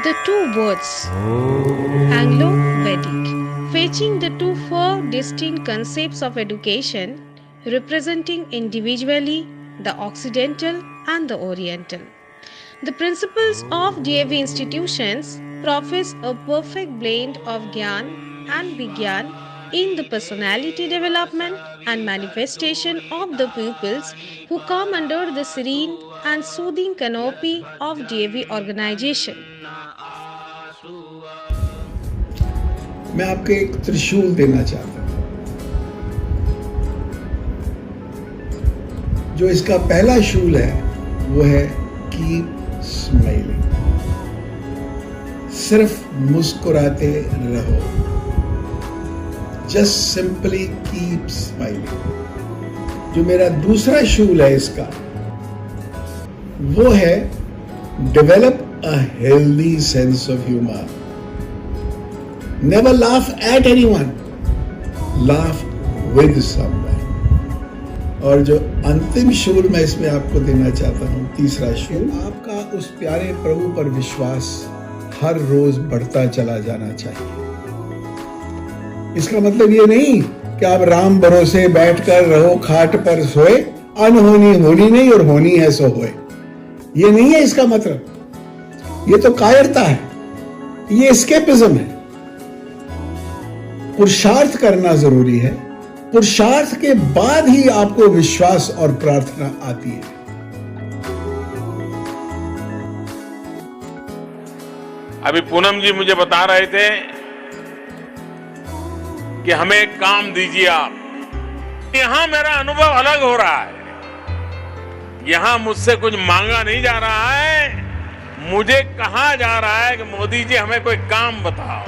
the two words Anglo-Vedic, fetching the two four distinct concepts of education, representing individually the Occidental and the Oriental. The principles of DAV institutions profess a perfect blend of Gyan and Vigyan in the personality development and manifestation of the pupils who come under the serene and soothing canopy of DAV organization. मैं आपको एक त्रिशूल देना चाहता हूं। जो इसका पहला शूल है वो है कीप स्माइलिंग, सिर्फ मुस्कुराते रहो, जस्ट सिंपली कीप स्माइलिंग। जो मेरा दूसरा शूल है इसका वो है develop a healthy sense of humour. Never laugh at anyone, laugh with someone. और जो अंतिम शूल मैं इसमें आपको देना चाहता हूँ, तीसरा शूल, आपका उस प्यारे प्रभु पर विश्वास हर रोज बढ़ता चला जाना चाहिए। इसका मतलब ये नहीं कि आप राम भरोसे बैठकर रहो खाट पर सोए, अनहोनी होनी नहीं और होनी है सो होए। ये नहीं है इसका मतलब। ये तो कायरता है, ये एस्केपिज्म है। पुरुषार्थ करना जरूरी है। पुरुषार्थ के बाद ही आपको विश्वास और प्रार्थना आती है। अभी पूनम जी मुझे बता रहे थे कि हमें एक काम दीजिए आप। यहां मेरा अनुभव अलग हो रहा है। यहां मुझसे कुछ मांगा नहीं जा रहा है, मुझे कहा जा रहा है कि मोदी जी हमें कोई काम बताओ।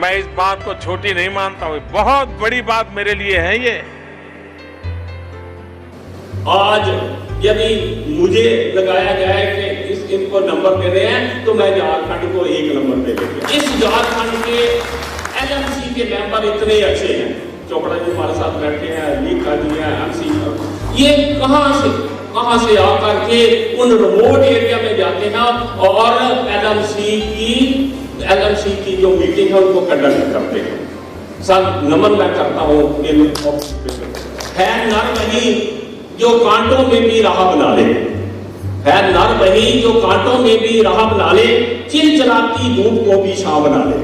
मैं इस बात को छोटी नहीं मानता हूं, बहुत बड़ी बात मेरे लिए है ये। आज यदि मुझे लगाया जाए कि इनको नंबर देने हैं तो मैं झारखंड को 1 नंबर दे देंगे। इस झारखंड के एलएमसी के मेंबर इतने अच्छे हैं, चोपड़ा जी हमारे साथ बैठे हैं, लीका जी हैं, एमसी, ये कहां से आकर के उन रिमोट एरिया में जाते हैं और एलएमसी की जो मीटिंग है उनको कंडक्ट करते हैं। सर नमन मैं करता हूं इन है नर वही जो कांटों में भी राह बना ले, है नर वही जो कांटों में भी राह बना ले, चिलचिलाती धूप को भी छांव बना ले।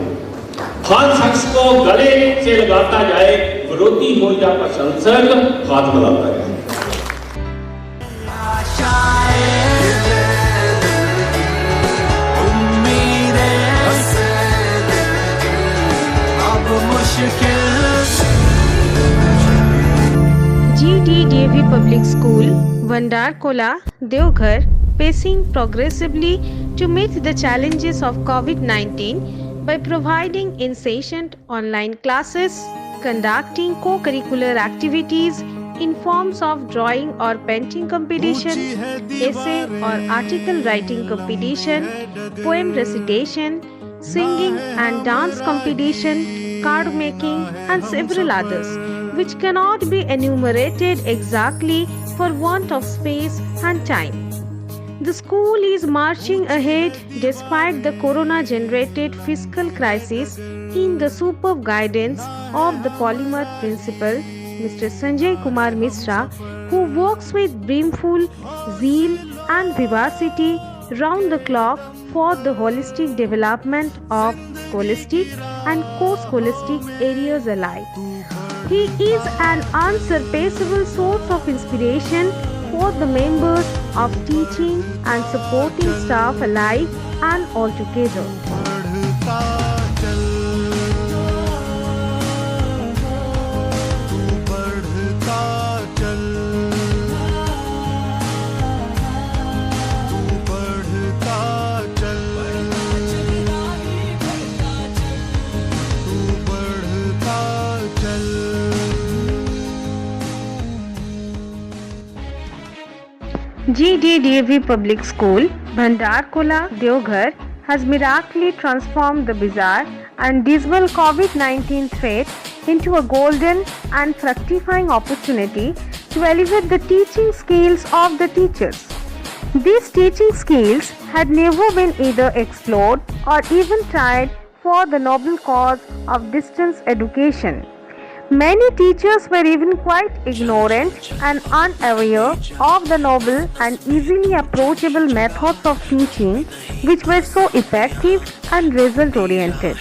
हर शख्स को गले से लगाता जाए, विरोधी हो या प्रशंसक हाथ मिलाता जाए। GDDAV Public School, Vandarkola, Deoghar, pacing progressively to meet the challenges of COVID-19 by providing incessant online classes, conducting co-curricular activities in forms of drawing or painting competition, essay or article writing competition, poem recitation, singing and dance competition, card making and several others, which cannot be enumerated exactly for want of space and time. The school is marching ahead despite the corona-generated fiscal crisis in the superb guidance of the Polymath principal, Mr. Sanjay Kumar Misra, who works with brimful zeal and vivacity round the clock for the holistic development of scholastic and co-scholastic areas alike. He is an unsurpassable source of inspiration for the members of teaching and supporting staff alike and altogether. GDDAV Public School, Bhandarkola, Deoghar has miraculously transformed the bizarre and dismal COVID-19 threat into a golden and fructifying opportunity to elevate the teaching skills of the teachers. These teaching skills had never been either explored or even tried for the noble cause of distance education. Many teachers were even quite ignorant and unaware of the noble and easily approachable methods of teaching which were so effective and result oriented.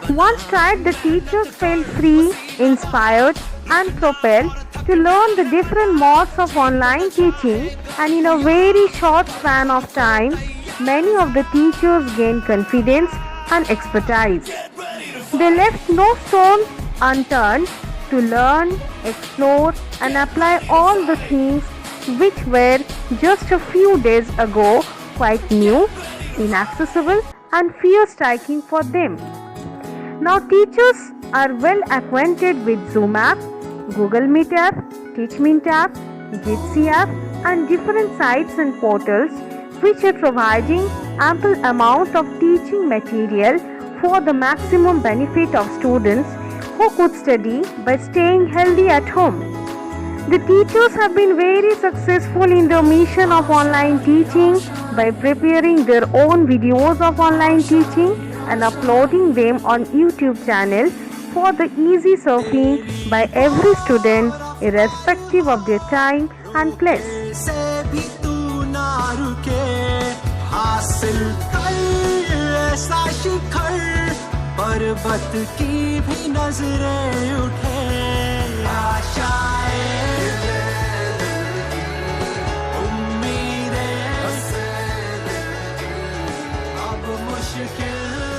Once tried, the teachers felt free, inspired and propelled to learn the different modes of online teaching, and in a very short span of time, many of the teachers gained confidence and expertise. They left no stone unturned to learn, explore and apply all the things which were just a few days ago quite new, inaccessible and fear-striking for them. Now teachers are well acquainted with Zoom app, Google Meet app, TeachMint app, Jitsi app and different sites and portals which are providing ample amount of teaching material for the maximum benefit of students who could study by staying healthy at home. The teachers have been very successful in their mission of online teaching by preparing their own videos of online teaching and uploading them on YouTube channel for the easy surfing by every student irrespective of their time and place. से भी तू ना रुके, हासिल कर ऐसा शिखर, पर्वत की भी नजरें उठे, आशाएं उम्मीदें अब मुश्किल